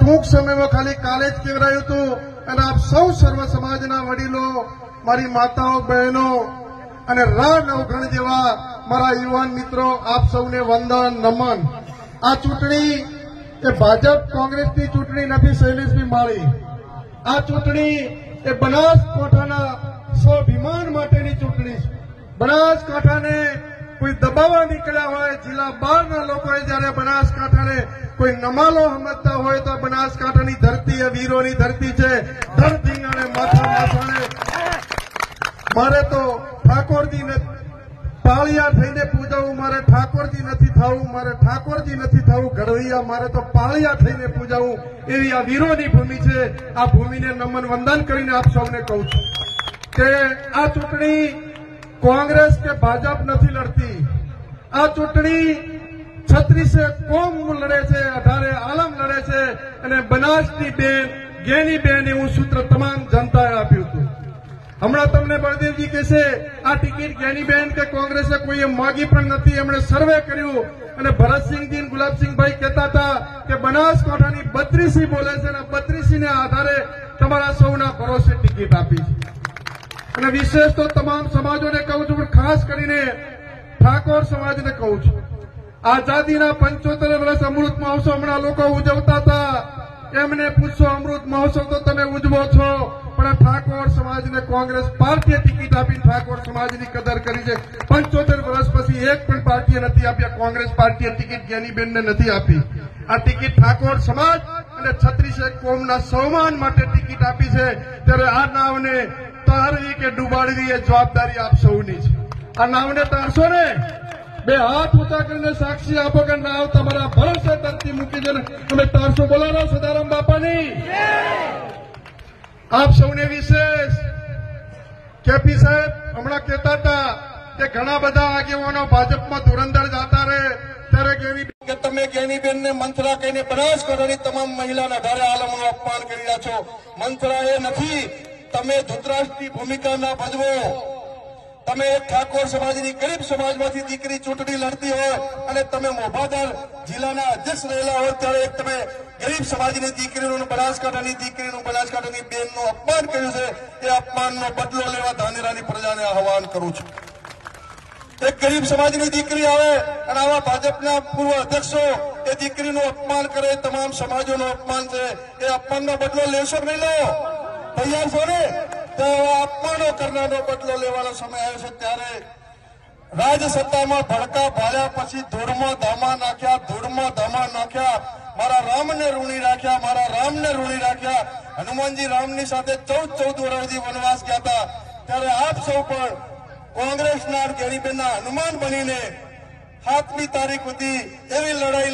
टूंक समय में खाली काले ज कहेवायुं हतुं अने आप सौ सर्व समाजना वडीलो, मारी माताओं बहनों अने रा नवघण जेवा मारा युवान मित्रों, आप सौने वंदन नमन। आ चूंटणी ए भाजप कांग्रेसनी चूंटणी नथी शैलेषभाई माळी, आ चूंटणी ए बनासकांठाना स्वाभिमान माटेनी चूंटणी छे। बनासकांठाने कोई दबावा निकळ्या होय, जिला 12 लोकोए ज्यारे बनासकांठाने कोई नमालो समजता होय तो बनासकांठानी धरती ए वीरोनी धरती छे। धर धींगाणे माथा माथाणे मारे तो ठाकोरजी ने पाळिया थईने पूजावुं, मारे ठाकोरजी नथी थावुं, मारे ठाकोरजी नथी थावुं घड़वैया, मारे तो पाळिया थईने पूजावुं, एवी आ वीरोनी भूमि छे। आ भूमिने नमन वंदन करीने आप सौने कहूं छुं के आ चूंटणी कांग्रेस के भाजप नहीं लड़ती, आ चूंटणी 36 कोम लड़े छे, 18 आलम लड़े छे अने बनासनी बेन गेनी बेन एवं सूत्र तमाम जनताए आप्युं हतुं। हमणां तमने बळदेवजी कहेशे आ टिकિટ ज्ञानीबेन के कांग्रेसे कोईए मागी पण नथी, एमणे सर्वे कर्युं अने भरतसिंहजी अने गुलाबसिंहभाई कहेता हता के बनासकांठानी 32 बोले छे अने 32 ने आधारे तमारा सौना भरोसे टिकિટ आपी छे। અને વિશેષ તો તમામ સમાજોને કહું છું, પણ ખાસ કરીને ઠાકોર સમાજને કહું છું, આઝાદીના 75 વર્ષ અમૃત મહોત્સવ હમણાં લોકો ઉજવતા હતા, એમને પૂછો અમૃત મહોત્સવ તો તમે ઉજવો છો, પણ આ ઠાકોર સમાજને કોંગ્રેસ પાર્ટીએ ટિકિટ આપી ઠાકોર સમાજની કદર કરી છે। 75 વર્ષ પછી એક પણ પાર્ટીએ નથી આપી, કોંગ્રેસ પાર્ટીએ ટિકિટ જ્ઞાનીબેનને નથી આપી। આ ટિકિટ ઠાકોર સમાજ અને 36 કોમના સન્માન માટે ટિકિટ આપી છે। ત્યારે આ નાવને तारवी के डूबाड़वी ये जवाबदारी आप सौनी छे। आ नावने तारशो ने बे हाथ ऊंचा करीने साक्षी आपो के नाव तमारा भरोसे धरती मूकी छे, तमे तारशो बोलानो सदाराम बापानी। आप सौने विशेष केपी साहेब हमणा कहेता था के घणा बधा आगेवानो भाजपमां धुरंधर जाता रहे, त्यारे के तमे ज्ञानीबेन ने मंत्रा कहीने बनासकांठानी तमाम महिलाना 18 आलमનું अपमान કરી રહ્યા છો। मंत्रा ए નથી, તમે ધૃતરાષ્ટ્રની ભૂમિકા ના ભજવો। તમે એક ઠાકોર સમાજની ગરીબ સમાજમાંથી દીકરી ચૂંટણી લડતી હોય અને તમે મોભાદાર જિલ્લાના અધ્યક્ષ રહેલા હોય ત્યારે એક તમે ગરીબ સમાજની દીકરીનું, બનાસકાંઠાની દીકરીનું, બનાસકાંઠાની બેનનું અપમાન કર્યું છે। એ અપમાનનો બદલો લેવા ધાનેરાની પ્રજાને આહવાન કરું છું। એક ગરીબ સમાજની દીકરી આવે અને આવા ભાજપના પૂર્વ અધ્યક્ષો એ દીકરીનું અપમાન કરે, તમામ સમાજોનું અપમાન છે। એ અપમાનનો બદલો લેશો કે નહીં લો? तैयार छो ने? तो अपमानो करनारो बदलो लेवानो समय आव्यो छे। त्यारे राजसत्तामां भड़का भाळ्या पछी धूळमां धामा नाख्या, धूळमां धामा नाख्या, मारा रामने ऋणी राख्या, मारा रामने ऋणी राख्या। हनुमानजी रामनी साथे 14 वर्ष सुधी वनवास गया था। त्यारे आप सौ पण कांग्रेसना ज्ञानीबेनना हनुमान बनीने 7મી તારીખ સુધી એવી લડાઈ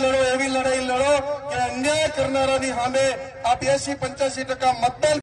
લડો કે अन्याय करनारानी सामे आ 82-85% मतदान